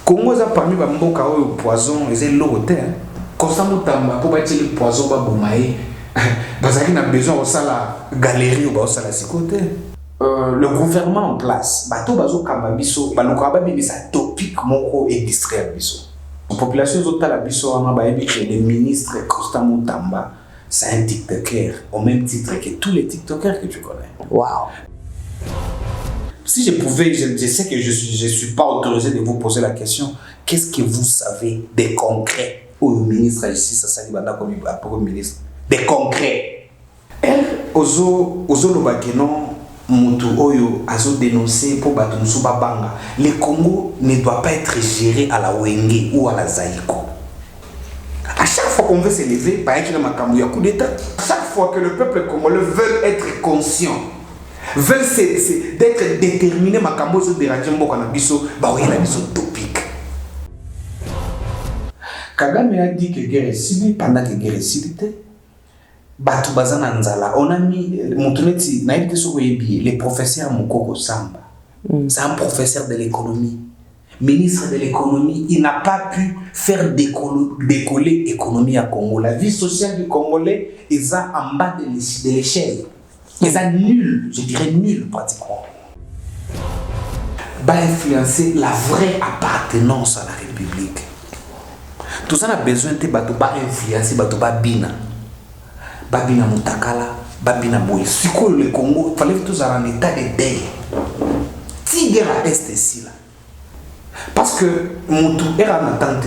Congo est parmi les mboka au poison et l'autre. Constamment pour bâtir le poison babumaye. Parce qu'il a besoin de la galerie ou de la côté. Le gouvernement en place, bateau bazo kambabiso, balokaba bimisa topic moko et distraire biso. La population zota la biso ama baebi que le ministre Constant Mutamba, c'est un TikToker au même titre que tous les TikTokers que tu connais. Waouh. Si je pouvais, je sais que je suis pas autorisé de vous poser la question. Qu'est-ce que vous savez des concrets au ministre de la Justice, ça dit banda comme le ministre, des concrets. Elle ozo lo bakeno mutu oyo azo dénoncer pour batu musuba banga. Le Congo ne doit pas être géré à la Wenge ou à la Zaïko. À chaque fois qu'on veut s'élever, par exemple, il y a un coup d'État. À chaque fois que le peuple congolais veut être conscient, veut d'être déterminé, makambo zo déranger mboka na biso, ba oya na biso topic. Kagame a dit que guerre est ciblée pendant que guerre est ciblée. Batu bazana nzala, on a mis Montoneti, naïf que sur le professeur Mukoko Samba. C'est un professeur de l'économie, ministre de l'économie. Il n'a pas pu faire décoller l'économie à Congo. La vie sociale du Congolais est en bas de l'échelle. Ils sont nuls, je dirais nuls pratiquement. Va influencer la vraie appartenance à la République. Tout ça a besoin de influencer, bina. Babina Mutakala, Babina Boy. Si le Congo, il fallait que tous en état de deuil. Tigre à est ici là. Parce que Moutou est en attente,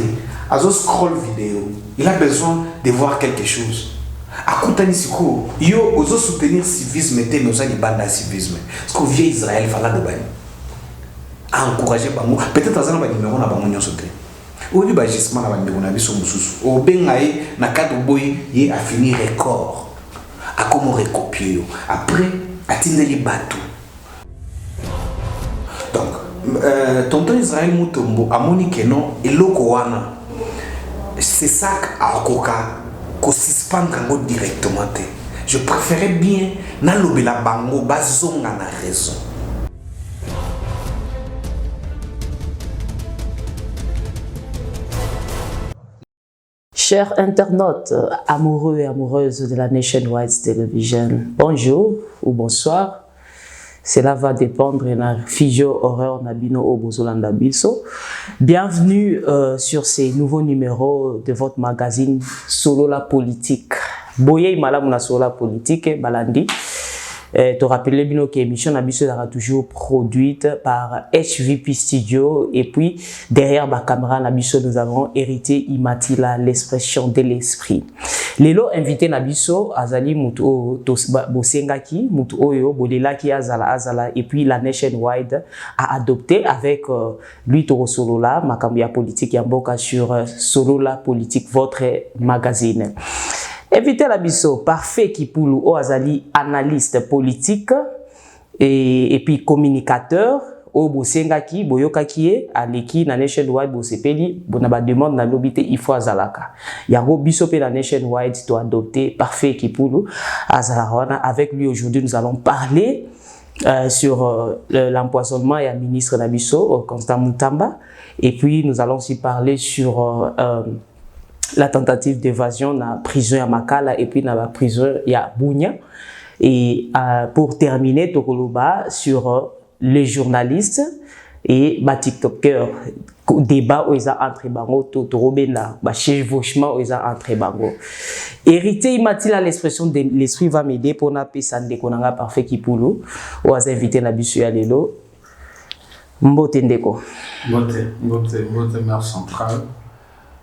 à scroll vidéo, il a besoin de voir quelque chose. À Koutani Siko, yo oso soutenir civisme et nos amis banda civisme. Parce que vieux Israël fallait de bani. À encourager Bango. Peut-être dans un numéro na Bango nyon sauté. Au lieu d'agissement na Bango na biso mususu. Au bengaye na cadre boy y a fini record. À comment recopier. Après à tindeli bateau. Donc tonton Israël Mutombo a monique non et lokowana. C'est ça à Okoka. Qu'on suspendre directement. Je préférais bien n'allober la bango bazonga na raison. Chers internautes, amoureux et amoureuses de la Nationwide Television, bonjour ou bonsoir. Cela va dépendre de la Figio Horreur Nabino Obozolanda Biso. Bienvenue sur ces nouveaux numéros de votre magazine Solo la Politique. Boye Malamuna Solo la Politique, Balandi. Te rappelez bien que l'émission Nabiso sera toujours produite par HVP Studio. Et puis, derrière ma caméra Nabiso, nous avons hérité Imatila, l'expression de l'esprit. Lelo invité Nabiso, Azali Mutu Bosengaki, Mutu Oyo, Bolelaki Azala, et puis la Nationwide a adopté avec lui Toro Solola, Makambuya Politique Yamboka sur Solo la Politique, votre magazine. Invité Nabiso, parfait Kipoulou, Azali, analyste politique et puis communicateur. O Bosengaki, Boyokaki, Aleki, na Nationwide, Bosepeli, Bonaba demande na lobité, il faut Azalaka. Yango Bisope la Nationwide, tu as adopté, parfait Kipoulou, Azalaka. Avec lui aujourd'hui, nous allons parler sur l'empoisonnement et la ministre Nabiso, Constant Mutamba. Et puis, nous allons aussi parler sur la tentative d'évasion dans la prison à Makala et puis dans la prison à Bounia. Et pour terminer, Tokoloba sur les journalistes et les TikTokers. Débat où ils ont entre bango, Totorobena, chevauchement où ils ont entre bango. Hérité, il m'a dit l'expression de l'esprit va m'aider pour n'a pas s'en déconner parfait qui poulou. Ou à inviter na bisu ya lelo. Mbote ndeko. Mbote maire centrale.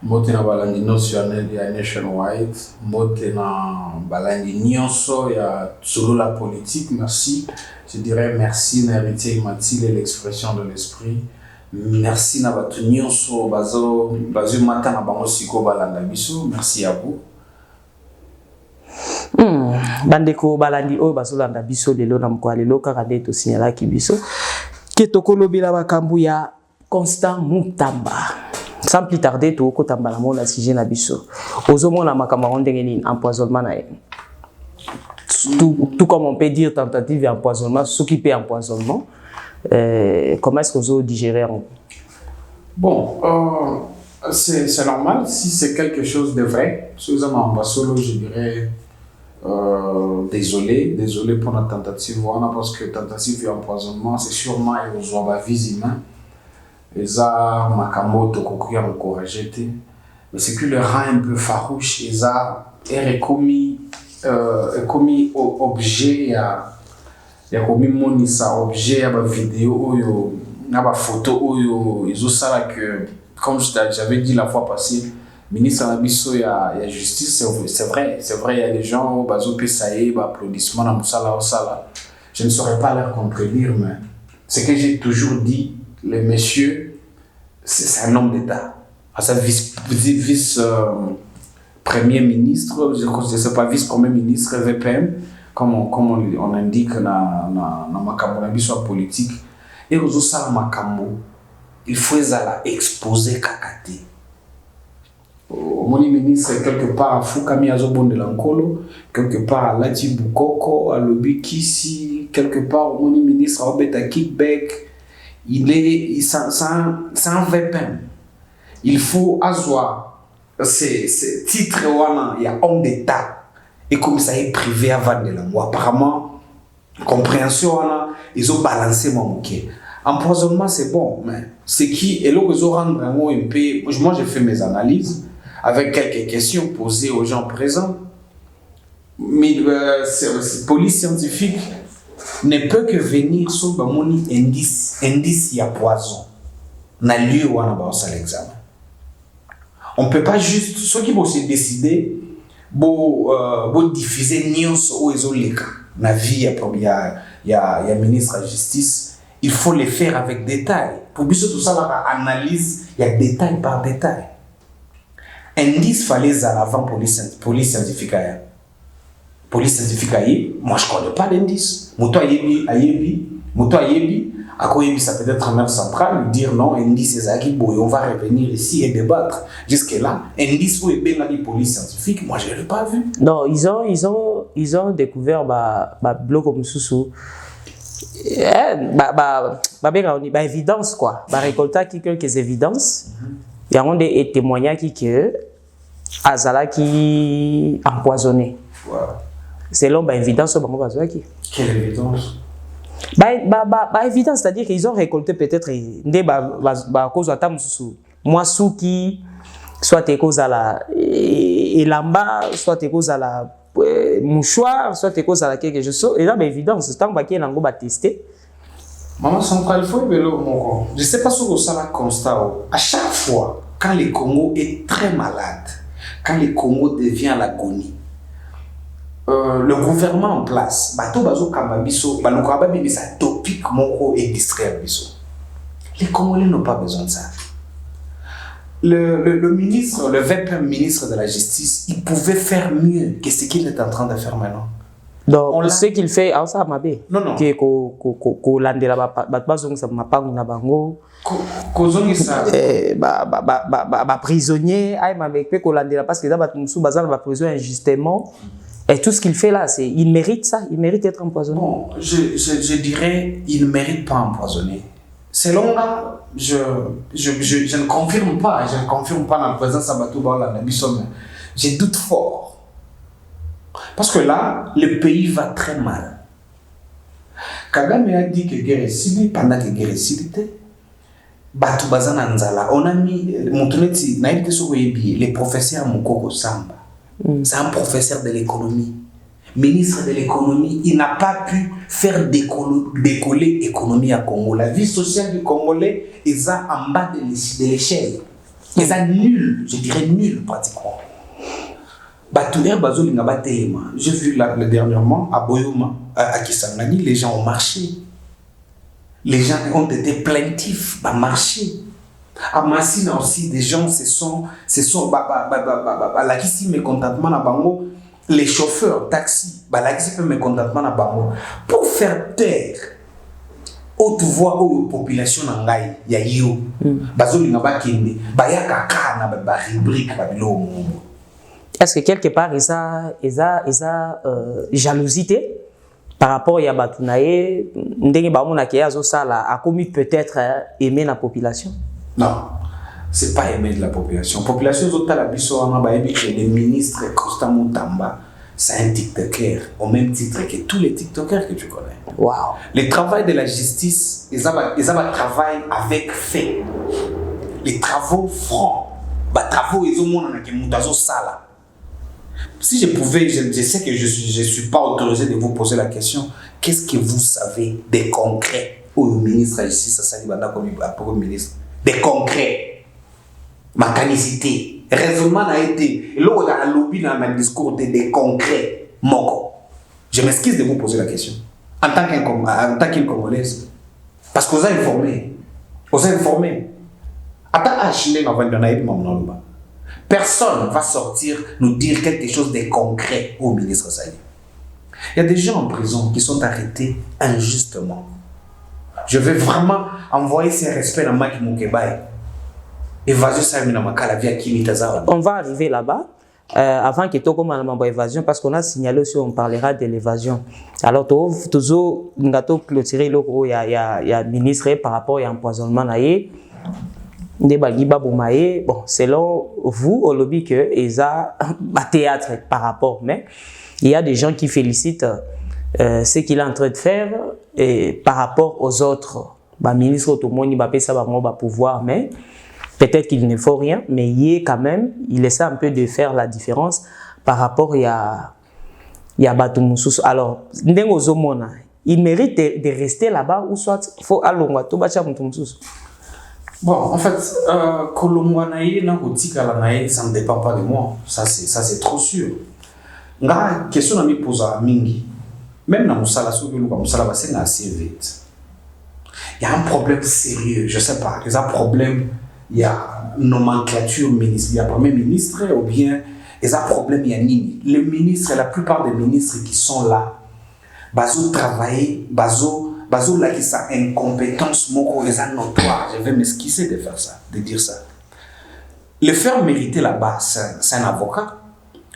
Mbote na balandi notionnel ya Nationwide. Mbote na balandi nyonso ya solo la politique. Merci. Je dirais merci na héritier Mathilde l'expression de l'esprit. Merci na batu nyonso bazo mata na bango siko balanda biso. Merci à vous. Bandeko balandi o bazo landa biso lelo na mko lelo kaka nde to signala ki biso. Ke tokolobela bakambu ya Constant Mutamba. Sans plus tarder to ko tambala mo na sujet na biso. Ozomona makambo ndenge ni empoisonnement na tout comme on peut dire tentative d'empoisonnement, ce qui peut empoisonnement, comment est-ce que vous digérez? Bon, c'est normal si c'est quelque chose de vrai. Seulement, en solo, je dirais désolé pour la tentative, voilà, parce que tentative d'empoisonnement, c'est sûrement aux vie humain. Et ça, Makamoto, Kokuya, encouragé. Mais c'est que le rang un peu farouche, et ça est commis objet, il y a commis monisa objet, il y a des vidéos, il y a des photos, ils ont ça que, comme j'avais dit la fois passée, ministre Nabiso, il y a justice, c'est vrai, il y a des gens, Bazo Pesaye, applaudissements, dans Moussala. Je ne saurais pas leur contredire, mais ce que j'ai toujours dit, les messieurs, c'est un homme d'État. À sa vice-premier ministre, je ne sais pas, vice-premier ministre, VPM, comme on indique dans ma Nabiso politique. Et aux ça, il faut exposer Kakate. Mon ministre quelque part à Fukami Azobon de l'Ankolo, quelque part à Lati Bukoko, à Lobikisi, quelque part au mon ministre à Obeta Kickback, c'est un VPN. Il faut avoir ces titres, il y a homme d'État et comme ça est privé avant de l'ango. Apparemment, compréhension, ils ont balancé mon moquet. Empoisonnement, c'est bon, mais c'est qui, et là, ils ont rendu un mot un peu. Moi, j'ai fait mes analyses avec quelques questions posées aux gens présents. Mais police scientifique ne peut que venir sur mon indice il y a poison. N'a lieu où on a l'examen. On ne peut pas juste, ceux qui vont se décider, vont diffuser news où ils ont les cas. Dans la vie, il y a ministre de la Justice, il faut les faire avec détail. Pour bien tout ça, la analyse, il y a détail par détail. Indice fallait à l'avant police scientifique. Police scientifique, moi je ne connais pas d'indice. Moto Ayebi, à quoi ça peut être même central, dire non, indice c'est ça qui on va revenir ici et débattre. Jusque-là, indice où est bien la police scientifique, moi je ne l'ai pas vu. Non, ils ont découvert bloc comme Soussou. Évidence quoi. Récolter quelques évidences. Il y a des témoignages que Azala qui empoisonné. Voilà. Selon évidence, quelle évidence? Évidence, c'est-à-dire qu'ils ont récolté peut-être des causes à moi souki, soit des causes à la elamba, soit des causes à la mouchoir, soit des causes à la quelque chose. Et là, évidence, tant que quelqu'un va tester. Maman, il faut je ne sais pas si vous avez constat. À chaque fois, quand le Congo est très malade, quand le Congo devient à l'agonie, le gouvernement en place, les Congolais n'ont pas besoin de ça. Le ministre, le VP ministre de la Justice, il pouvait faire mieux que ce qu'il est en train de faire maintenant. Donc, ce qu'il fait, ça m'a dit. Non. Prisonnier, parce que là, prison injustement. Et tout ce qu'il fait là, il mérite ça, il mérite d'être empoisonné. Bon, je dirais, il ne mérite pas empoisonner. Selon là, je ne confirme pas dans le président Sabatou Baola Nabissome. Je doute fort. Parce que là, le pays va très mal. Kagame a dit que guerre est ciblée, pendant que guerre est ciblée, Batou Bazana Nzala, on a mis, les professeurs Moukoko Samba. C'est un professeur de l'économie, ministre de l'économie. Il n'a pas pu faire décoller l'économie à Congo. La vie sociale du Congolais est en bas de l'échelle. Ils sont nuls, je dirais nuls pratiquement. J'ai vu dernièrement à Boyoma, à Kisangani, les gens ont marché. Les gens ont été plaintifs, marché. À Massina aussi, des gens se sont la qui mécontentement à Bango, les chauffeurs taxi, la qui mécontentement à Bango, pour faire taire haute voix aux populations nangai ya yo, bazoli nga bakende, bayaka kana ba rubrique babilo. Est-ce que quelque part ils a jalousie par rapport à Batunaye, ndenge ba mona ke azo sala a commis peut-être aimer la population? Non, c'est pas aimer de la population. La population, les ministres, Costa Moutamba, c'est un TikToker, au même titre que tous les TikTokers que tu connais. Wow. Le travail de la justice, ils ont un travail avec fait. Les travaux francs. Les travaux, ils ont sala. Si je pouvais, je sais que je ne suis pas autorisé de vous poser la question, qu'est-ce que vous savez des concrets au ministre de la Justice, comme ministre? Des concrets. Mécanicité. Raisonnement a été. Et là, on a lobby dans le discours des concrets. Moko. Je m'excuse de vous poser la question. En tant qu'une Congolaise. Parce que vous avez informé. Vous avez informé. Personne ne va sortir nous dire quelque chose de concret au ministre Sali. Il y a des gens en prison qui sont arrêtés injustement. Je vais vraiment envoyer ces respects dans Maki Moukebaye. On va arriver là-bas. Avant que tu aies évasion, parce qu'on a signalé aussi, on parlera de l'évasion. Alors, toujours, nous avons clôturé il y a ministre par rapport à l'empoisonnement. Bon, selon vous, au lobby, que ils ont théâtre par rapport, mais il y a des gens qui félicitent ce qu'il est en train de faire et par rapport aux autres. Ministre Otomoni va payer ça pouvoir, mais peut-être qu'il ne faut rien, mais il essaie un peu de faire la différence par rapport à Batoumoussous. Alors, il mérite de rester là-bas ou soit il faut aller à Batoumoussous. Bon, en fait, ça ne dépend pas de moi. Ça, c'est trop sûr. La question que je pose à Mingi, même dans Moussala, c'est assez vite. Il y a un problème sérieux, je ne sais pas. Il y a un problème, il y a nomenclature ministre, il y a premier ministre ou bien il y a un problème, il y a Nini. Les ministres, la plupart des ministres qui sont là, bazo travailler, bazo là qui sa incompétence, mon notoire. Je vais m'excuser de faire ça, de dire ça. Le faire mériter là-bas, c'est un avocat.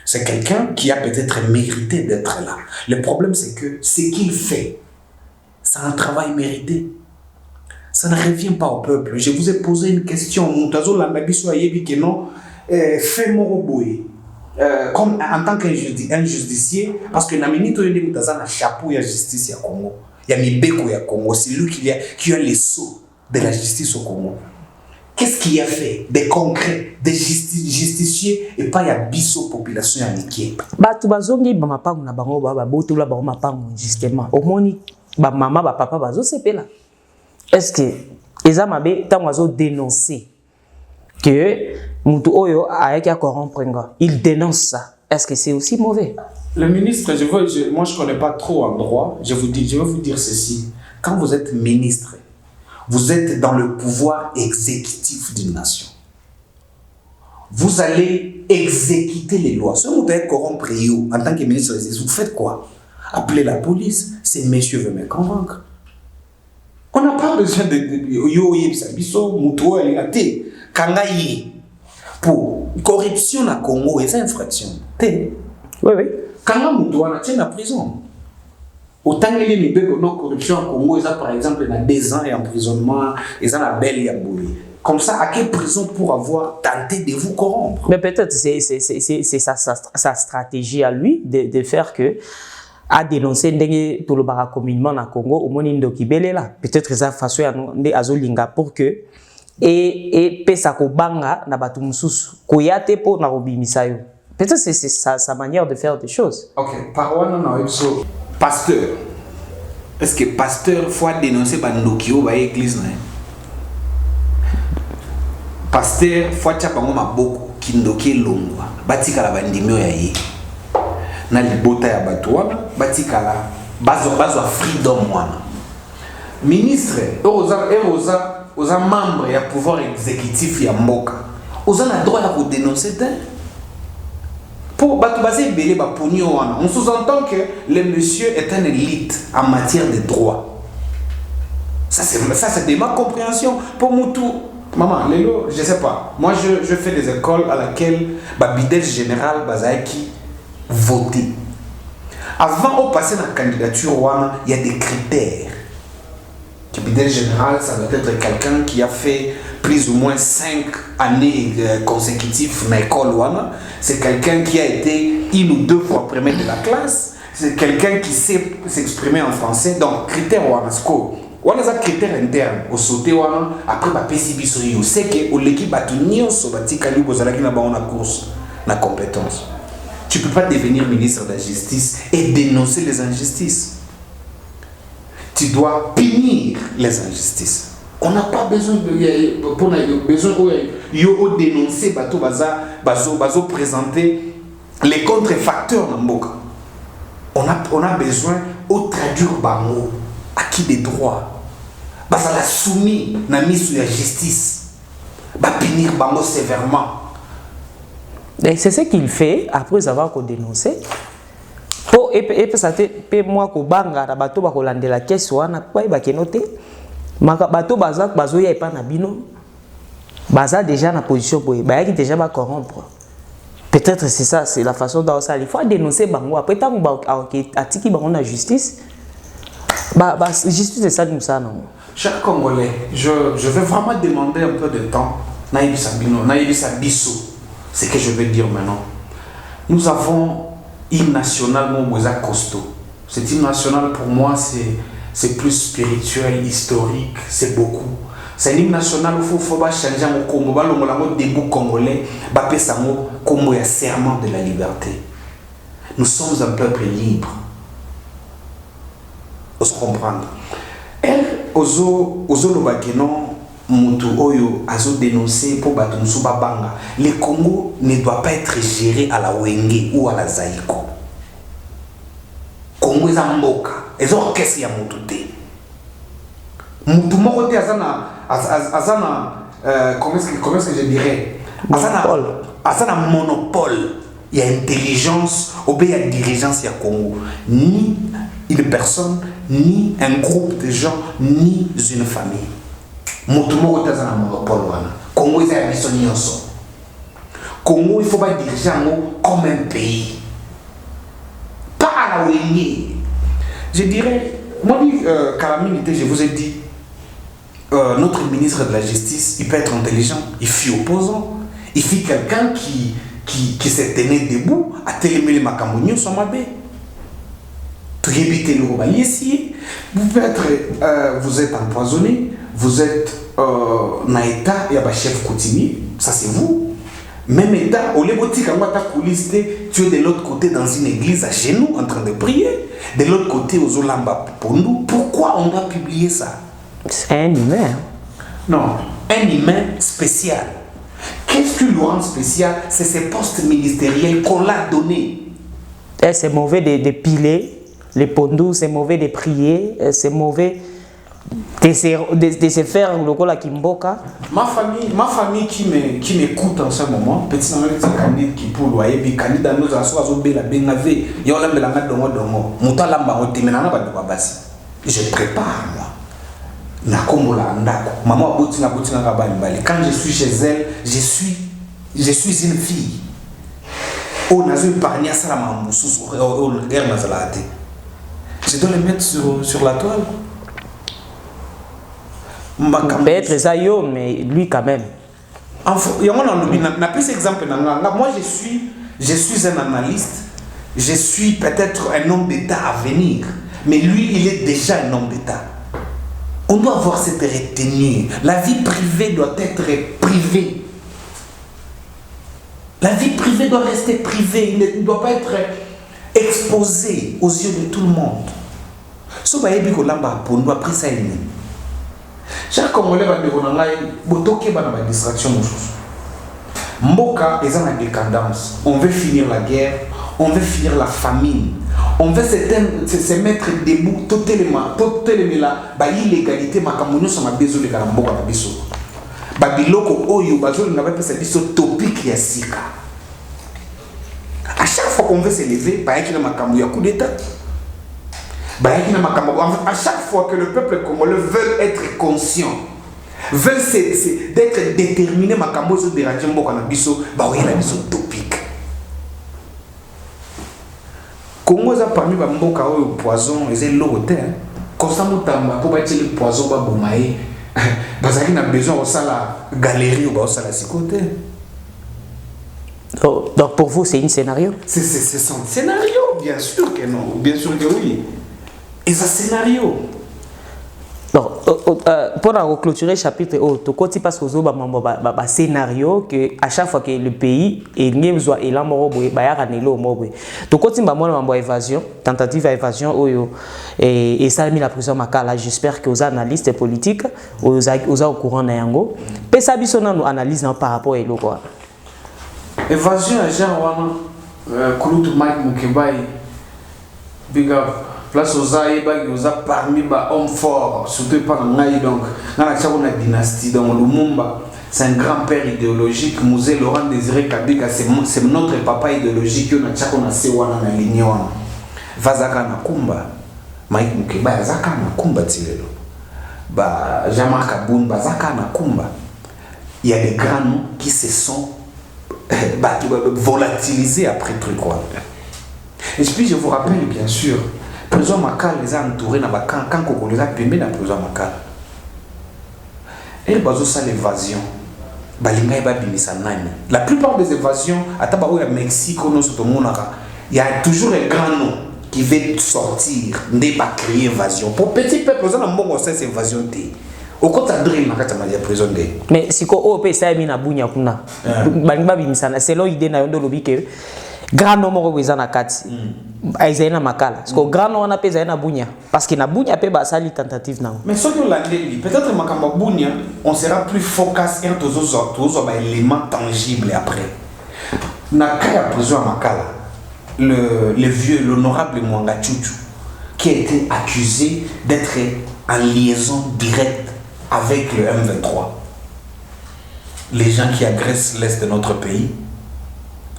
C'est quelqu'un qui a peut-être mérité d'être là. Le problème, c'est que ce qu'il fait, c'est un travail mérité. Ça ne revient pas au peuple. Je vous ai posé une question. Comme en tant qu'injusticier, parce que Namini Toyende a un chapeau de la justice au Congo. Il y a Mibeko au Congo. C'est lui qui a les sceaux de la justice au Congo. Qu'est-ce qu'il a fait? Des concrets, des justiciers et pas la biso population américaine. Batu bazongi ba mapangu na bango ba boto la ba mapangu justement. Omoni ba mama ba papa bazo sepela. Est-ce que Ezamabe tango dénoncer que mutu oyo ayaki a corrompre nga, il dénonce ça. Est-ce que c'est aussi mauvais? Le ministre, moi je connais pas trop en droit. Je vais vous dire ceci. Quand vous êtes ministre, vous êtes dans le pouvoir exécutif d'une nation. Vous allez exécuter les lois. Si vous êtes corrompre en tant que ministre, vous faites quoi? Appelez la police. Ces messieurs veulent me convaincre. On n'a pas besoin de pour corruption à Congo, c'est infraction. Oui, oui. Quand on est en prison, autant que les corruption à Congo, ils ont par exemple 2 ans d'emprisonnement, ils ont la belle yabouli. Comme ça, à quelle prison pour avoir tenté de vous corrompre? Mais peut-être c'est sa stratégie à lui de faire que à dénoncer tout le communément dans Congo au monde indokibele là. Peut-être ça façon de azolinga pour que et pesa ko banga na batu mususu koyate po na robimisayo. Peut-être c'est sa manière de faire des choses. OK, parwana na ezo pasteur. Est-ce que pasteur faut dénoncer bandokio ba église na? Pasteur faut tcha bango maboko kindoki longwa. Batika la bandimio ya ye. Na libota ya batu wana batika la bazo freedom wana. Ministre aux membres et à pouvoir exécutif et à Mboka. Aux a le droit de dénoncer. Pour Batoubaze Bélé Bapounio, on sous-entend que le monsieur est un élite en matière de droit. Ça c'est de ma compréhension. Pour Moutou, maman, Lélo, je sais pas. Moi je fais des écoles à laquelle Babidel général Bazaiki votait. Avant de passer dans la candidature, il y a des critères. Capitaine général, ça doit être quelqu'un qui a fait plus ou moins 5 années consécutives dans l'école. C'est quelqu'un qui a été 1 ou 2 fois premier de la classe. C'est quelqu'un qui sait s'exprimer en français. Donc, critère Wanasko. On a des critères internes. Au sauté, après, c'est que l'équipe a tout mis sur la course, la compétence. Tu ne peux pas devenir ministre de la Justice et dénoncer les injustices. Tu dois punir les injustices. On n'a pas besoin de dénoncer, présenter les contrefacteurs dans le monde. On a besoin de traduire les mots, acquis des droits. La soumis à la mise sur la justice. Punir les mots sévèrement. Et c'est ce qu'il fait après avoir dénoncé. Et ça fait moi que banga na bato ba kolande la caisse wana kwa ba kenote maka bato bazo ya pas na bino baza déjà na position pour ba yaki déjà ba corrompre. Peut-être c'est ça, c'est la façon dont ça il faut dénoncer bango après tant ba atiki bango na justice justice c'est ça comme ça non. Chers Congolais, je vais vraiment demander un peu de temps. Naïbisa bino, naïbisa biso. C'est ce que je veux dire maintenant. Nous avons hymne national costaud. Cet hymne national pour moi c'est plus spirituel, historique, c'est beaucoup. C'est un hymne national où il faut changer mon Congo, le debout congolais, comme un serment de la liberté. Nous sommes un peuple libre. On se comprend. Elle, ozo lobakenon mutu oyo azo dénoncer pour batumusu babanga. Le Congo ne doit pas être géré à la Wenge ou à la Zaïko. Congo est un mboka. Ils ont qu'est-ce qu'il y a mutu te. Mutu moko te azana comment est-ce que je dirais? Azana monopole. Il y a intelligence, il y a dirigeance, il y a Congo. Ni une personne, ni un groupe de gens, ni une famille. Motumo est un monopole. Congo est un mission. Congo, il faut pas diriger comme un pays. Pas à la Wenge. Je dirais, moi, Calamité, je vous ai dit, notre ministre de la Justice, il peut être intelligent, il fut opposant, il fut quelqu'un qui s'est tenu debout, à télémé les Macamonio sur ma baie. Vous êtes empoisonné, vous êtes dans l'état, il y a un chef coutumier, ça c'est vous. Même état, au lieu de tu es de l'autre côté dans une église à genoux en train de prier, de l'autre côté aux Olamba pour nous. Pourquoi on doit publier ça? C'est un humain. Non, un humain spécial. Qu'est-ce que le rend spécial? C'est ces postes ministériels qu'on l'a donné. C'est mauvais de piler. Les pondous, c'est mauvais de prier, c'est mauvais de se faire le col à Kimboka. Ma famille qui m'écoute en ce moment, petit candidat qui pour loyer, puis candidat nous a soit la benave, yo la belanga dongo dongo, muta lamba otimenana ba doba basi. Je prépare moi. Na kombola ndako. Maman botinga ba mbali. Quand je suis chez elle, je suis une fille. On a eu parni à salama mususu, on guerre na zalate. Je dois les mettre sur la toile. Peut-être ça, mais lui quand même. Moi, je suis un analyste. Je suis peut-être un homme d'État à venir. Mais lui, il est déjà un homme d'État. On doit avoir cette retenue. La vie privée doit être privée. La vie privée doit rester privée. Il ne doit pas être exposé aux yeux de tout le monde. So ba yebi ko lamba pondo après ça ini. Chaque Congolais va devenir botoke ba na distraction mosusu. Mboka est en décadence. On veut finir la guerre, on veut finir la famine. On veut se mettre debout totalement là ba illégalité makamunyo sama bezo de kala mboka na biso. Ba biloko oyo bazo na ba pesa biso topic ya sika. À chaque fois qu'on veut se lever, bah, il y a un coup d'État. À chaque fois que le peuple congolais veut être conscient, veut d'être déterminé, il y a un topic. Congo a parmi les poison, ils ont l'autre. Constant Moutamba, pour battre les poisons, Baboumaï, parce qu'il a besoin de la galerie ou de la côté. Donc pour vous, c'est un scénario? C'est son scénario, bien sûr que non, bien sûr que oui. Et c'est un scénario. Donc, pour clôturer le chapitre, tu parce que un scénario que à chaque fois que le pays est besoin de évasion, tentative d'évasion, et ça a mis la prison Makala. J'espère que aux analystes politiques, aux au courant de Yango, et ça a nous analyse par rapport à l'eau. Évasion, genre, Kouloutou Mike Moukebaï, big up. Place aux Aïbag, aux parmi les hommes forts, surtout pas dans l'Aïe. Donc, dans la dynastie, dans Lumumba, c'est un grand-père idéologique. Mouzé Laurent Désiré Kabila, c'est notre papa idéologique. On a tchako na sewana na lignon. Vazaka na kumba, Mike Mukeba, Zaka na kumba tirelo. Ba Jean-Marc Aboun, Zaka na kumba. Il y a des grands noms qui se sont volatilisés après truc quoi. Et puis je vous rappelle bien sûr. Prison Makala les a entourés dans le camp quand les a payés dans la prison Makala. Et les ça l'évasion. La plupart des évasions, à Tabaou et Mexique, il y a toujours un grand nom qui veut sortir, n'est pas créer évasion. Pour petit peuple, on a un cette évasion. Au contraire, il y a une prison. Mais si on peut ça, il y a une c'est l'idée de l'objet que grand nombre de gens na kati aizena makala parce que grand nombre na pesa na bunya parce que na bunya pe ba sali tentative na mais ce que l'année peut-être makamba bunya on sera plus focus sur tous les éléments tangibles après na kaya prison makala le vieux l'honorable Mwanga Chuchu qui a été accusé d'être en liaison directe avec le M23 les gens qui agressent l'est de notre pays.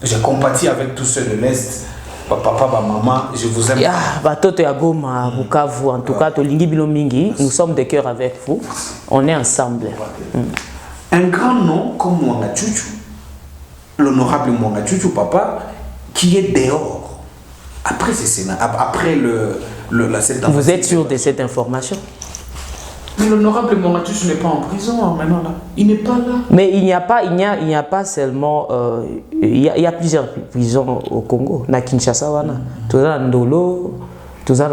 Je compatis avec tous ceux de l'Est. Papa, maman, je vous aime. En tout cas, nous sommes de cœur avec vous. On est ensemble. Un grand nom comme Mwanga Chuchu, l'honorable Mwanga Chuchu, papa, qui est dehors. Après cette vous êtes sûr de cette information? Mais l'honorable Mwanga Chuchu n'est pas en prison maintenant là. Il n'est pas là. Mais il n'y a pas seulement. Il y a plusieurs prisons au Congo. Na Kinshasa, tout ça Ndolo, tout ça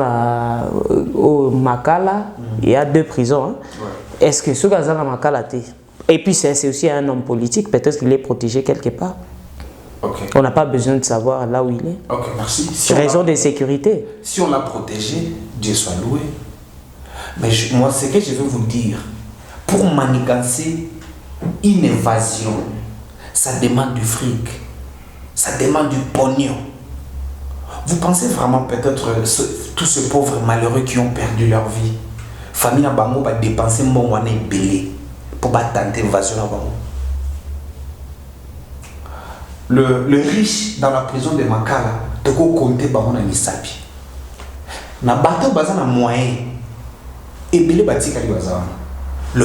au Makala. Il y a 2 prisons. Hein. Ouais. Est-ce que ce gars là Makala et puis c'est aussi un homme politique. Peut-être qu'il est protégé quelque part. Okay. On n'a pas besoin de savoir là où il est. Ok, merci. Raison de sécurité. Si on l'a protégé, Dieu soit loué. Mais moi, ce que je veux vous dire, pour manigancer une évasion, ça demande du fric, ça demande du pognon. Vous pensez vraiment peut-être tous ces pauvres malheureux qui ont perdu leur vie, famille à Bango va dépenser mon moyen belé pour tenter l'évasion à Bango. Le riche dans la prison de Makala, de quoi compter Bango na Misapi. Na bateau bazan na moyen. Et le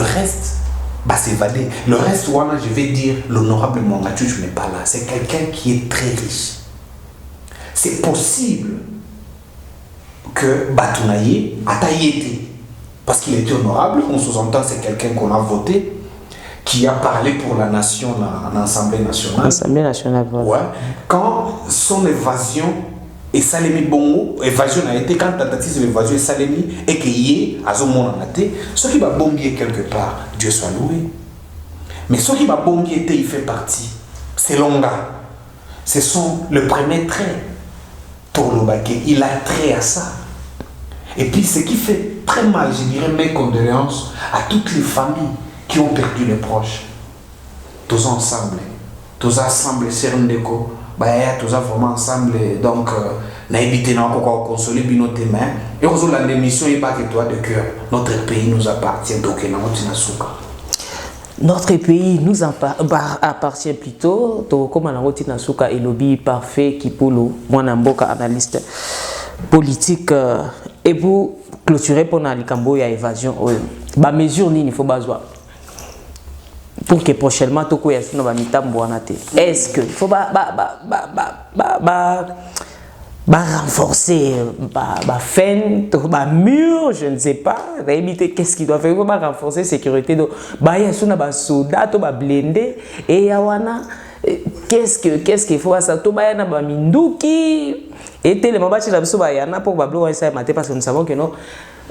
reste va s'évader. Le reste, je vais dire, l'honorable Mwanga Chuchu n'est pas là. C'est quelqu'un qui est très riche. C'est possible que Batounaye a taillé. Parce qu'il était honorable, on sous-entend c'est quelqu'un qu'on a voté, qui a parlé pour la nation en Assemblée nationale. L'Assemblée nationale, voilà. Ouais. Quand son évasion et Salemi Bongo, évasion a été quand tentative d'évasion et Salemi et que y a Zomon en athée, ce qui va bombier quelque part, Dieu soit loué. Mais ce qui va bombier, il fait partie. C'est Longa. Ce sont le premier trait pour le baquet. Il a trait à ça. Et puis ce qui fait très mal, je dirais mes condoléances à toutes les familles qui ont perdu les proches. Tous ensemble. Tous ensemble, Serendeko. Tous vraiment ensemble, donc n'a évité encore consoler nos témoins et aujourd'hui la démission est pas que toi de cœur. Notre pays nous appartient donc notre pays nous appartient plutôt comme on a et lobby parfait qui pour nous moi namboka analyste politique et pour clôturer pour nalikambo ya évasion ba mesure ni il faut besoin pour que prochainement toko ya sino ba mitambo wana te est-ce que faut renforcer fente, mur, je ne sais pas, qu'est-ce qu'il doit faire, renforcer la sécurité, donc il y a des soldats, des blindés, et il y a qu'est-ce qu'il faut à ça, il y a des minduki, et les moments où il y a pour parce que nous savons que non,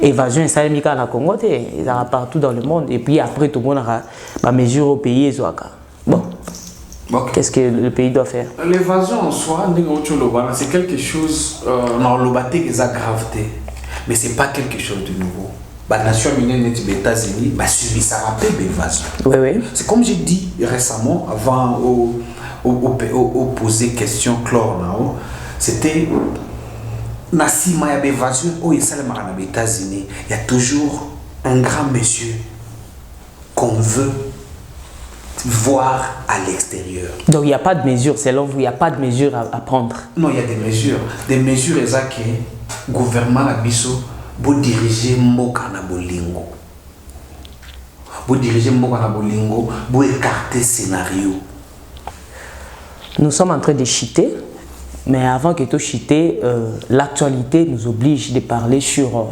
évasion islamique en Congo, il y a partout dans le monde, et puis après tout le monde a des mesures au pays. Bon. Okay. Qu'est-ce que le pays doit faire? L'évasion en soi, c'est quelque chose dans le bâti qui a gravité. Mais ce n'est pas quelque chose de nouveau. La nation des États-Unis subi ça rappelle l'évasion. Oui, oui. C'est comme j'ai dit récemment, avant de poser question Clore, c'était Nassima y a l'évasion aux États-Unis. Il y a toujours un grand monsieur qu'on veut voir à l'extérieur. Donc il n'y a pas de mesures, selon vous, il n'y a pas de mesures à prendre? Non, il y a des mesures. Des mesures que le gouvernement a pour diriger Mboka na Bolingo. Pour diriger Mboka na Bolingo, pour écarter le scénario. Nous sommes en train de chiter, mais avant que tout chiter, l'actualité nous oblige de parler sur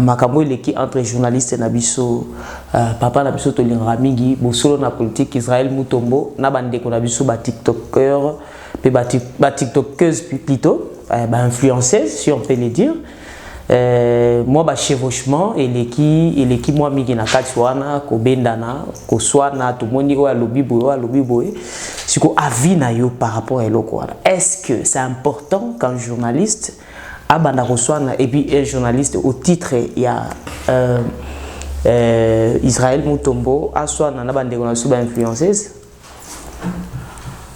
makambo eleki entre journaliste na biso papa na biso tolingaka mingi bosolo na politique Israël Mutombo na bandeko na biso ba tiktokeur pe ba tiktokeuse plutôt ba influenceuse si on peut le dire moi ba chevauchement eleki moi mingi na kati wana ko bendana ko swana to moni ko alobi boye siko avis na yo par rapport à eloko wana. Est-ce que c'est important qu'un journaliste et puis un journaliste au titre il y a Israël Mutombo a soit nana bande qu'on a sous influenceuse?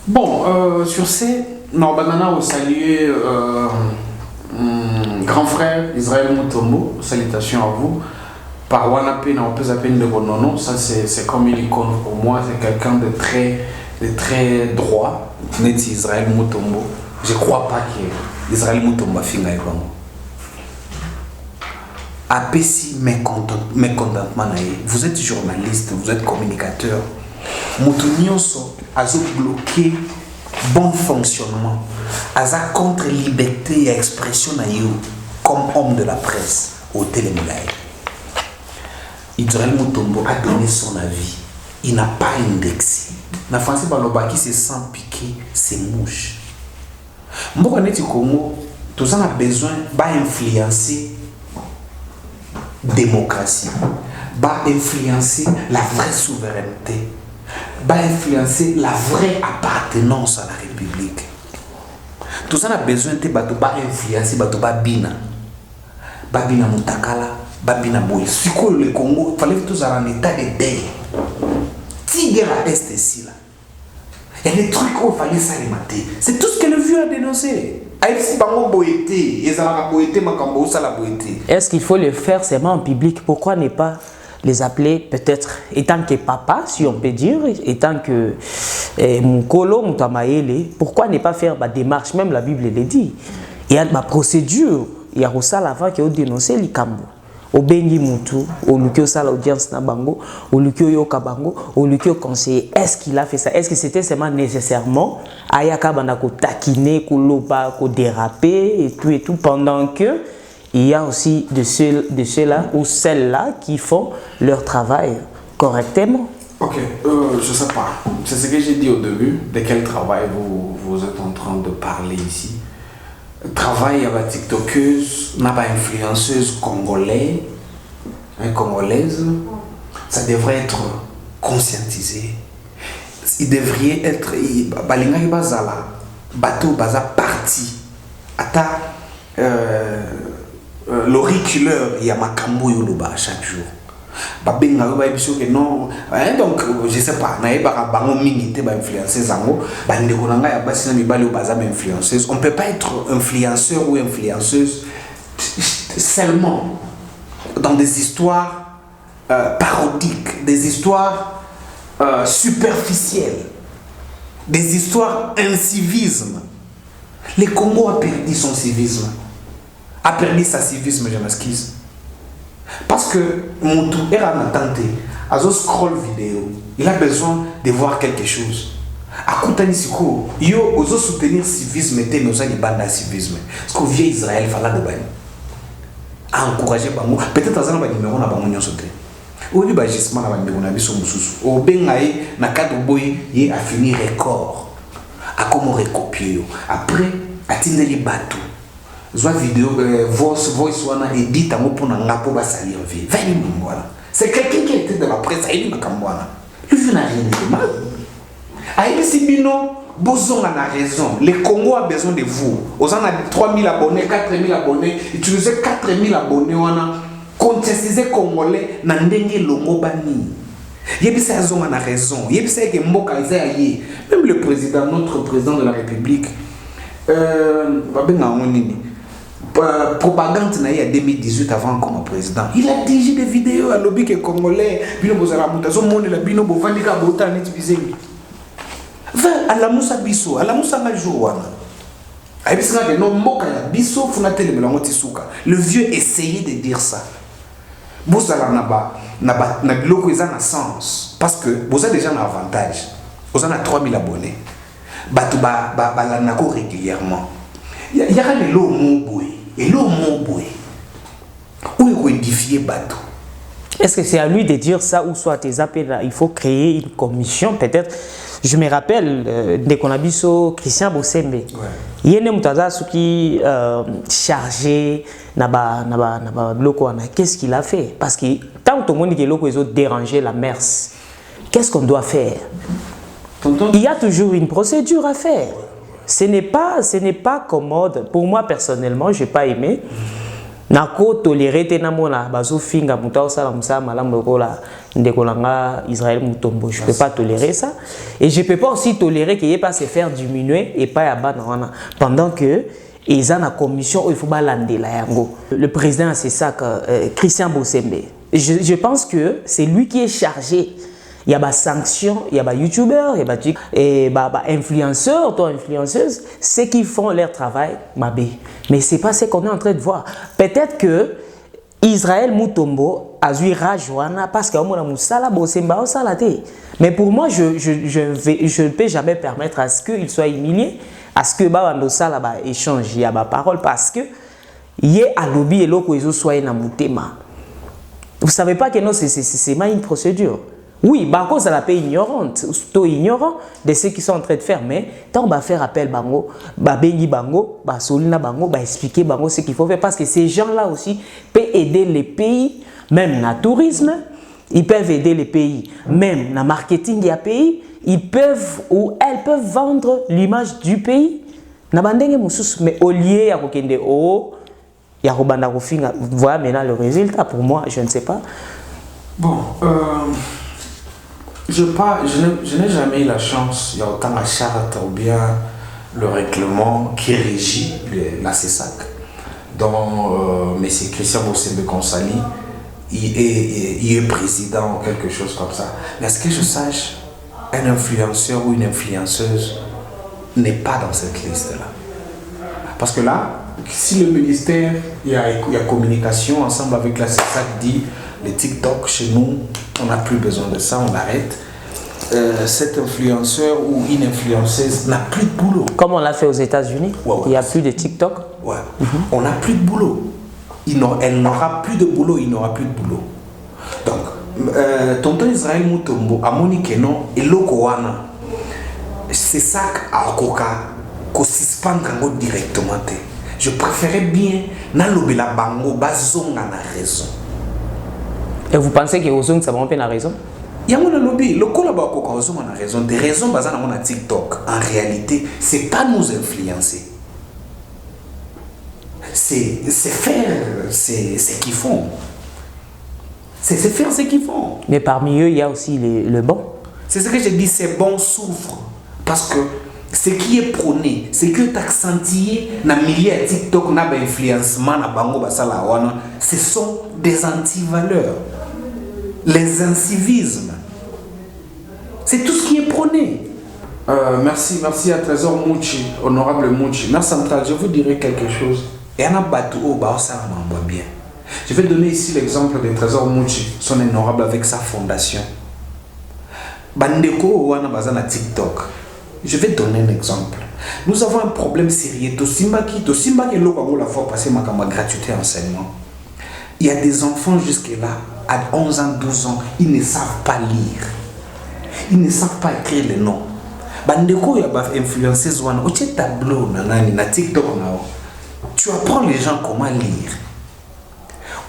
Bon, sur ces non banana au saluer grand frère Israël Mutombo, salutations à vous. Par Wanape, on peut s'appeler de Bonono, ça c'est comme une icône pour moi, c'est quelqu'un de très droit, net Israël Mutombo. Je ne crois pas que Israël Mutombo finga ebango. Apesi mécontentement naïe. Vous êtes journaliste, vous êtes communicateur. Mutunyoso azo bloqué bon fonctionnement. Aza contre liberté et expression naïe comme homme de la presse au télémoulaï. Israël Mutombo a donné son avis. Il n'a pas indexé. Na français balobaki c'est sans piquer, c'est mouche. Mboka neti Congo, tout ça a besoin d'influencer démocratie, d'influencer la vraie souveraineté, d'influencer la vraie appartenance à la République. Tout ça a besoin d'influencer bina mutakala, bina boy. Si le Congo, il fallait que tout ça en état de deuil. Tigre à est ici là. Il y a des trucs qu'il fallait s'alimenter. C'est tout ce que le vieux a dénoncé. Est-ce qu'il faut le faire seulement en public? Pourquoi ne pas les appeler peut-être étant que papa, si on peut dire, étant que Mukolo, Mutamaele, pourquoi ne pas faire ma démarche? Même la Bible le dit. Il y a ma procédure. Il y a ça avant qui a dénoncé les Kambo. Au bengi mutu, au lukio sala audience na bango, au lukio yoka bango, au lukio conseiller. Est-ce qu'il a fait ça? Est-ce que c'était seulement nécessairement ayaka banako taquiner, ko loba, ko déraper et tout pendant que il y a aussi de ceux-là ou celles-là qui font leur travail correctement? Ok, je sais pas. C'est ce que j'ai dit au début. De quel travail vous êtes en train de parler ici? Travail avec TikTokeuse, n'a pas influenceuse congolaise, ça devrait être conscientisé. Il devrait être balinga bazala, bateau baza parti. Ata l'auriculeur il y a makambo yoloba chaque jour. Babenga ba biso que non, donc je sais pas, na yeba bango mingi ba influencer zango, ba ndeko nanga ya basi na mibali o baza ba influenceuse. On peut pas être influenceur ou influenceuse seulement dans des histoires parodiques, des histoires superficielles, des histoires incivisme. Le Congo a perdu son civisme, a perdu sa civisme, je m'excuse. Parce que mon tour est en attente, à scroll vidéo, il a besoin de voir quelque chose. akutani siko yo ozo soutenir civisme te mais ozali banda civisme parce que vieux Israël fala de bani encourager bango peut-être azana ba numéro na bango nyonso te obi ba gisement na ba numéro na biso mususu obengai na cadre boy ye a fini record a comme recopier yo après atindeli batu zwa vidéo voice wana edit tango pona ngapo ba salir vie veni voilà c'est quelqu'un qui était dans la presse aïe makambwana lui n'a rien de mal aïe sibino Bozon a raison. Le Congo a besoin de vous. Aux en a 3000 abonnés, 4000 abonnés. Utilisez 4000 abonnés. On a contesté Congolais. Nandenge longo bani. Yebisa Azon a raison. Yebisa que Mboka Isaïe. Même le président, notre président de la République. Propagande na en 2018 avant comme président. Il a dirigé des vidéos à lobby que Congolais. Bino bozala mutazo monde la bino bovandika botani tibizemi. Va à la Moussa Bisso, à la Moussa Majourwana. Le vieux essayait de dire ça. Vous avez un sens. Parce que vous avez déjà un avantage. Vous avez 3000 abonnés. Vous avez régulièrement. Il y a des lots mouboués. Et l'eau mouboué. Où est édifié bateau? Est-ce que c'est à lui de dire ça ou soit tes appels, il faut créer une commission peut-être? Je me rappelle dès qu'on a vu ça, Christian Bosembe. Il y a des gens qui chargé qu'est-ce qu'il a fait? Parce que tant que tout le monde dit que dérangé la mers, qu'est-ce qu'on doit faire? Il y a toujours une procédure à faire. Ce n'est pas commode. Pour moi personnellement, je n'ai pas aimé. Nako toléré tenamona bazo finga mutao sala musa malamu kola ndekolanga Israël mutombo. Je peux pas tolérer ça et je peux pas aussi tolérer qu'il y ait pas se faire diminuer et pas yabana wana pendant que ils ont la commission où il faut balander la yango. Le président c'est ça que Christian Bosembe. Je pense que c'est lui qui est chargé. Il y a des sanctions, il y a des youtubeurs, il y a des influenceurs, toi influenceuses, ceux qui font leur travail, mais ce n'est pas ce qu'on est en train de voir. Peut-être que Israël Mutombo a eu rage parce qu'il a mais pour moi, je ne peux jamais permettre à ce qu'il soit humilié, à ce que échange, il y a ma parole parce que il y a un lobby et l'autre soit na mutema. Vous savez pas que non, c'est une procédure. Oui, Bako, ça la paix ignorante, plutôt ignorant de ce qu'ils sont en train de faire, mais tant on va faire appel Bango, Bengi Bango, Solina Bango, expliquer Bango ce qu'il faut faire parce que ces gens-là aussi peuvent aider les pays, même dans le tourisme, ils peuvent aider les pays, même dans le marketing du pays, ils peuvent ou elles peuvent vendre l'image du pays. Mais au lieu de voilà maintenant le résultat, pour moi, je ne sais pas. Bon, je n'ai jamais eu la chance, il y a autant la charte ou bien le règlement qui régit la CESAC, dont M. Christian Bosembe Konsali, il est président ou quelque chose comme ça. Mais est-ce que je sache, un influenceur ou une influenceuse n'est pas dans cette liste-là? Parce que là, si le ministère, il y a communication ensemble avec la CESAC dit, les TikTok chez nous, on n'a plus besoin de ça, on arrête. Cet influenceur ou une influenceuse n'a plus de boulot. Comme on l'a fait aux États-Unis, il n'y a plus de TikTok. Ouais. On n'a plus de boulot. Elle n'aura plus de boulot, il n'aura plus de boulot. Donc, tonton Israël Mutombo, à Monique non, et Lokowana, c'est ça à Okoka, qu'on suspend directement. Je préférais bien, Nalobela Bango, Bazong a raison. Et vous pensez que Ozong, ça va en la raison? Il y a un lobby, le collaborateur a raison. Des raisons basées sur TikTok, en réalité, ce n'est pas nous influencer. C'est faire ce qu'ils font. C'est faire ce qu'ils font. Mais parmi eux, il y a aussi le bon. C'est ce que je dis, ces bons souffrent. Parce que ce qui est prôné, ce qui est accentué dans le milieu de TikTok, dans l'influencement, ce sont des antivaleurs. Les incivismes. C'est tout ce qui est prôné. Merci à Trésor Mouchi, honorable Mouchi. Merci Central, je vous dirai quelque chose. Et on a battu au bas, ça m'envoie bien. Je vais donner ici l'exemple de Trésor Mouchi, son honorable avec sa fondation. Bandeko wana bazana TikTok. Je vais donner un exemple. Nous avons un problème sérieux. Tosimba qui la fois passée ma gratuité enseignement. Il y a des enfants jusque-là, à 11 ans, 12 ans, ils ne savent pas lire. Ils ne savent pas écrire les noms. Bandeko ya ba influenceuse wana, au tableau na TikTok nao. Tu apprends les gens comment lire.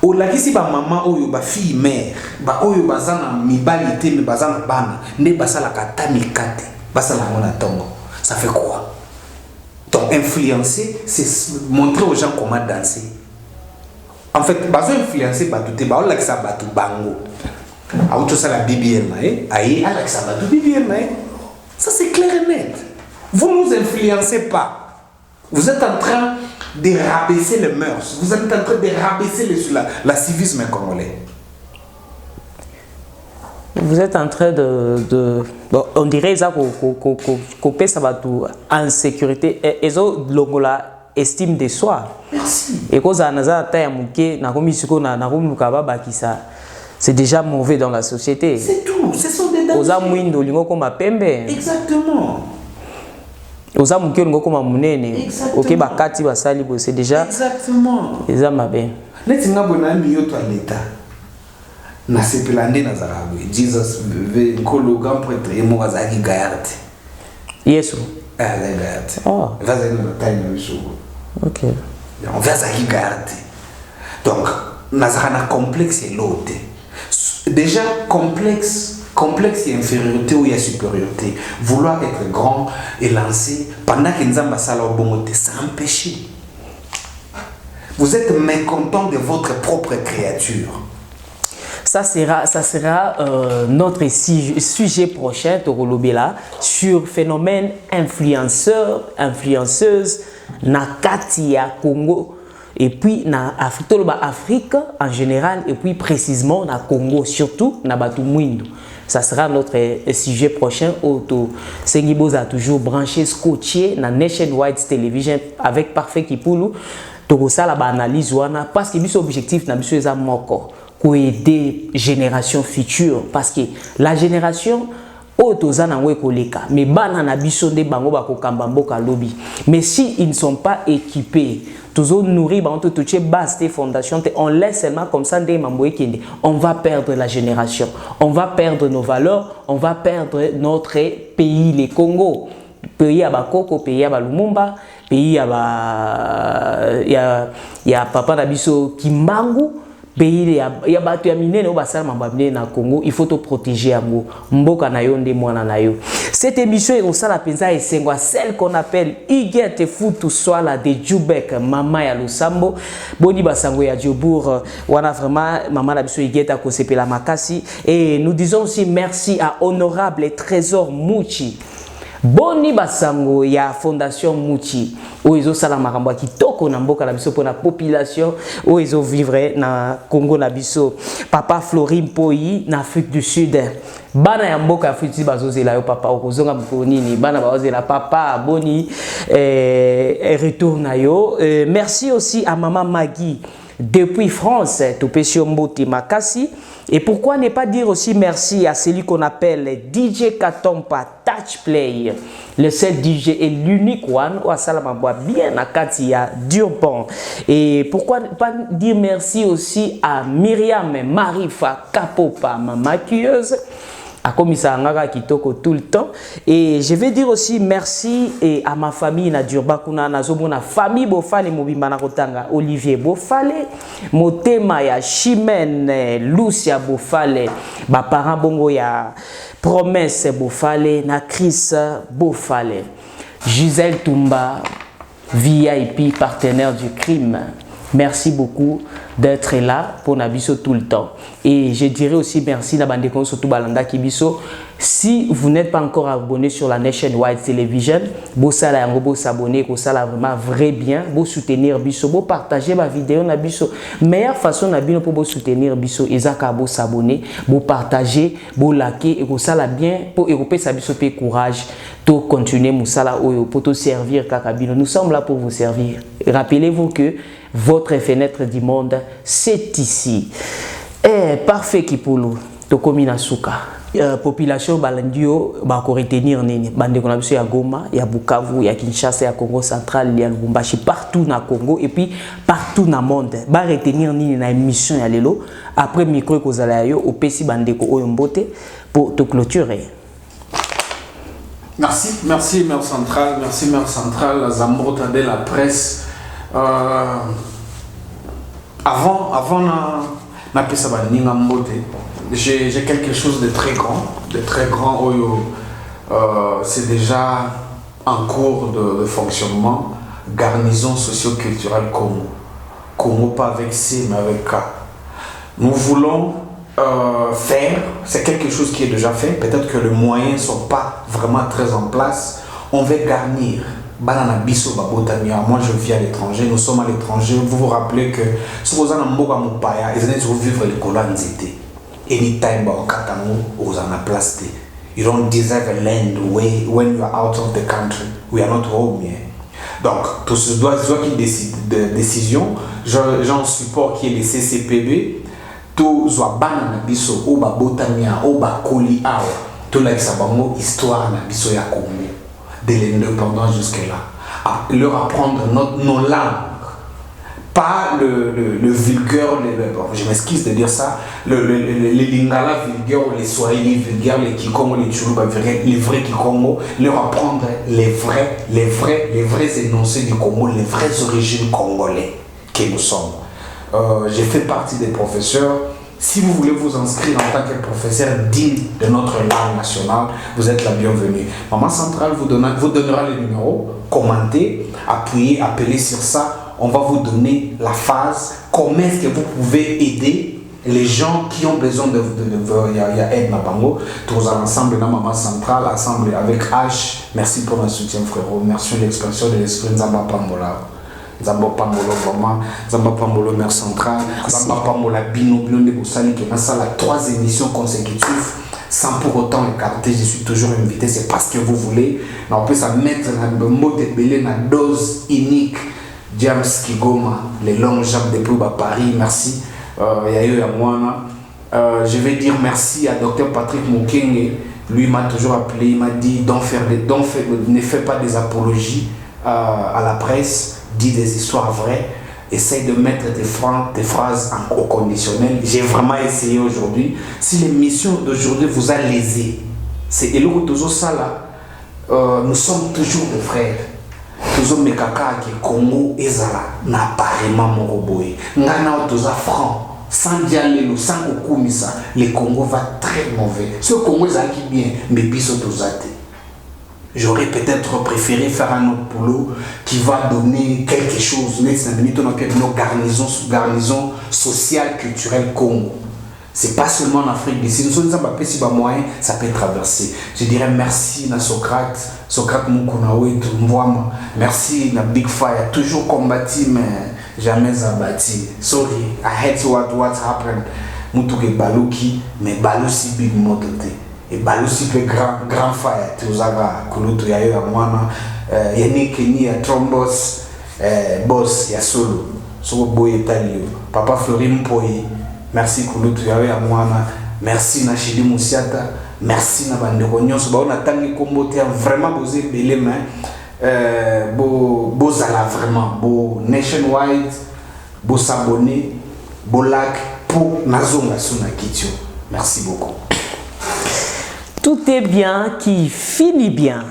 Au lakisi ba maman oyo ba fille mère, ba oyo bazana mibalite mais bazana bana, ne basala kata mikate, basala mona tongo. Ça fait quoi? Donc influencer, c'est montrer aux gens comment danser. En fait, bazo influencer batute ba ola kisa batu bango. A autre ça la BBM aïe ala kisa batu BBM Ça c'est clair et net. Vous ne nous influencez pas. Vous êtes en train de rabaisser les mœurs. Vous êtes en train de rabaisser la civisme congolais. Vous êtes en train de bon, on dirait ça qu'on ça va tout en sécurité et ça longola estime de soi. Merci. Et quand ça n'a pas été na komi siko na komi lukaba bakisa. C'est déjà mauvais dans la société. C'est tout. Ce sont des dangers. Oza mwindo lingo koma pembe. Exactement. Oza mukyo lingo koma munene. Exactement. OK bakati basali bo c'est déjà. Exactement. Eza mabe. Netinga bona miyo to l'État. Na sepelande na zarabu. Jesus ve nkolo grand prêtre et moi azaki Gayarte. Yesu. Ah, Gayarte. Oh. Vas-y na taille na biso. OK. On va azaki Gayarte. Donc, nazarana complexe et l'autre. Déjà complexe et infériorité ou il y a supériorité. Vouloir être grand et lancer pendant que nous avons ça c'est un péché. Vous êtes mécontent de votre propre créature. Ça sera notre sujet prochain, Torolobela, sur phénomène influenceur, influenceuse, Nakatia Congo. Et puis, na Afrique en général, et puis précisément, na Congo, surtout, na Batu Mwindo. Ça sera notre sujet prochain. Auto Sengiboz a toujours branché, scotché, na Nationwide Television avec Parfait Kipulu. Donc, ça, la analyse, parce que notre objectif, na biso eza moko, pour aider génération future. Parce que la génération, mais mais si ils ne sont pas équipés, toujours nourris, on laisse seulement comme ça, on va perdre la génération, on va perdre nos valeurs, on va perdre notre pays, le Congo. Pays à Bakoko, pays à Lumumba, pays à Papa Nabiso Kimbangu. Pays ya batu ya minene obasala mambabine na Congo, il faut te protéger yango mboka na yo nde mwana na yo. Cette émission est au sala penza esengwa celle qu'on appelle Igete Futu Swala de Djoubek mama ya Lusambo boni basango ya Djobour wana vraiment mama na biso Igete ko sepela makasi et nous disons aussi merci à honorable Trésor Mouchi. Boni basango ya Fondation Mouchi oizo sala makambo kitoko na mboka na biso pona population oizo vivre na Congo na biso papa Florim Poyi na Afrique du Sud bana ya mboka Afrique du Sud bazozela yo papa okozonga mkonini bana bazozela papa boni retour na yo merci aussi à maman Maggie depuis France Topesio Mboti Makasi. Et pourquoi ne pas dire aussi merci à celui qu'on appelle DJ Katompa Touchplay, le seul DJ et l'unique one ou à Salamabwa bien à Katia Durban. Et pourquoi ne pas dire merci aussi à Myriam Marifa Kapopa, ma maquilleuse, à Komisa Angara Kitoko tout le temps. Et je vais dire aussi merci et à ma famille na Durbakuna na zomona famille Bofale Mobimba na Kotanga Olivier Bofale Motema ya Chimène Lucia Bofale ba parents bongo ya Promesse Bofale na Chris Bofale Gisèle Toumba VIP partenaire du crime. Merci beaucoup d'être là pour Nabiso tout le temps. Et je dirais aussi merci à Bandekon surtout Balanda Kibiso. Si vous n'êtes pas encore abonné sur la Nationwide Television, vous s'abonner, vous vraiment vrai bien, vous soutenir Biso, vous partager ma vidéo na Biso. Meilleure façon pour vous soutenir Biso, ezaka vous s'abonner, vous partager, vous liker et vous ça bien pour Europe sa Biso pe courage pour continuer Moussala pour te servir Kakabino. Nous sommes là pour vous servir. Rappelez-vous que votre fenêtre du monde, c'est ici. Parfait Kipulu, Tokomina Souka. population balandio ba ko retenir nini bande qu'on a biso ya Goma, ya Bukavu, ya Kinshasa, ya Congo central, ya Lubumbashi, partout na Congo et puis partout na monde ba retenir nini na émission ya lelo après micro ko zala yo au pesi bande ko oyo mbote pour te clôturer. Merci, merci Mère Centrale, merci Mère Centrale, la Zambota de la presse. Avant na pesa baninga mbote, j'ai quelque chose de très grand, c'est déjà en cours de fonctionnement, garnison socio-culturelle Congo pas avec C mais avec K. Nous voulons faire, c'est quelque chose qui est déjà fait, peut-être que les moyens ne sont pas vraiment très en place, on va garnir. Moi je vis à l'étranger, nous sommes à l'étranger, vous vous rappelez que si vous avez un mboka mopaya, ils vont vivre les colons d'été. Anytime vous en a place. You don't deserve a land when you are out of the country. We are not home here. Donc, tout ce doit qui décide de décision, j'en support qui est le CCPB, tout soit ban na biso ou ba botania ou ba koli awa, tout la histoire na biso ya Congo. De l'indépendance jusque-là, leur apprendre nos langues, pas le vulgaire, je m'excuse de dire ça, les lingala vulgaires, les swahili vulgaires, les kikongo, les tchoulouba vulgaires, les vrais kikongo, leur apprendre les vrais énoncés du Congo, les vraies origines congolais que nous sommes. J'ai fait partie des professeurs. Si vous voulez vous inscrire en tant que professeur digne de notre langue nationale, vous êtes la bienvenue. Maman Centrale vous donnera le numéro, commentez, appuyez, appelez sur ça. On va vous donner la phase, comment est-ce que vous pouvez aider les gens qui ont besoin de aide Nabango. Tous ensemble, Maman Centrale, ensemble avec H. Merci pour le soutien frérot, merci de l'expression de l'esprit Nzamba Pambola. Zamba Pambolo vraiment, Zamba Pambolo Mère Centrale, Zamba Pambola Bino de Boussali qui est dans la 3 émissions consécutives sans pour autant écarter. Je suis toujours invité, c'est parce que vous voulez. On peut ça mettre le mot de belé dans dose unique. James Kigoma, les longues jambes depuis Paris, merci. Je vais dire merci à Dr Patrick Mukenge. Lui m'a toujours appelé, il m'a dit ne fais pas des apologies à la presse. Dis des histoires vraies, essaye de mettre tes phrases au conditionnel. J'ai vraiment essayé aujourd'hui. Si l'émission d'aujourd'hui vous a lésé, c'est Eloko Tozo Sala, nous sommes toujours des frères. Tozo Mekaka qui Congo Ezala n'a pas vraiment mon roboé. Ngana Toza franc, sans dialogue, sans Okumisa, le Congo va très mauvais. Ce Congo est qui bien, mais biso Tozate. J'aurais peut-être préféré faire un autre boulot qui va donner quelque chose. Nos garnisons sociales, culturelles Congo. C'est pas seulement en Afrique. Si nous sommes pas moyen, ça peut traverser. Je dirais merci à Socrate. Socrate Mukunawe, merci à Big Fire. Toujours combattu, mais jamais abattu. Sorry, I hate what happened. Mutuke Baluki, mais Balusi Big Motote. Et Balusi peut grand fire tuzaga kulutu ya yo ya mwana Yannick ni ya Trombos boss ya solo so boye talio papa Florim Poyi merci kulutu ya yo ya mwana merci na Chidi Musiata merci na bandeko nyonso ba on tangi kombote vraiment bosé belé main bo zala vraiment bo nationwide bo s'abonner bo like pour nazonga suna kitio. Merci beaucoup. Tout est bien qui finit bien.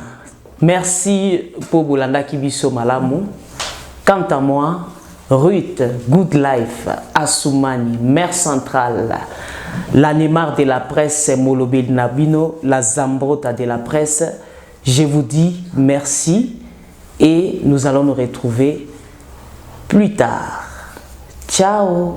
Merci pour Bolanda Kibiso Malamu. Quant à moi, Ruth, Good Life, Assoumani, Mère Centrale, l'Anémar de la presse, Molobel Nabino, la Zambrota de la presse, je vous dis merci et nous allons nous retrouver plus tard. Ciao!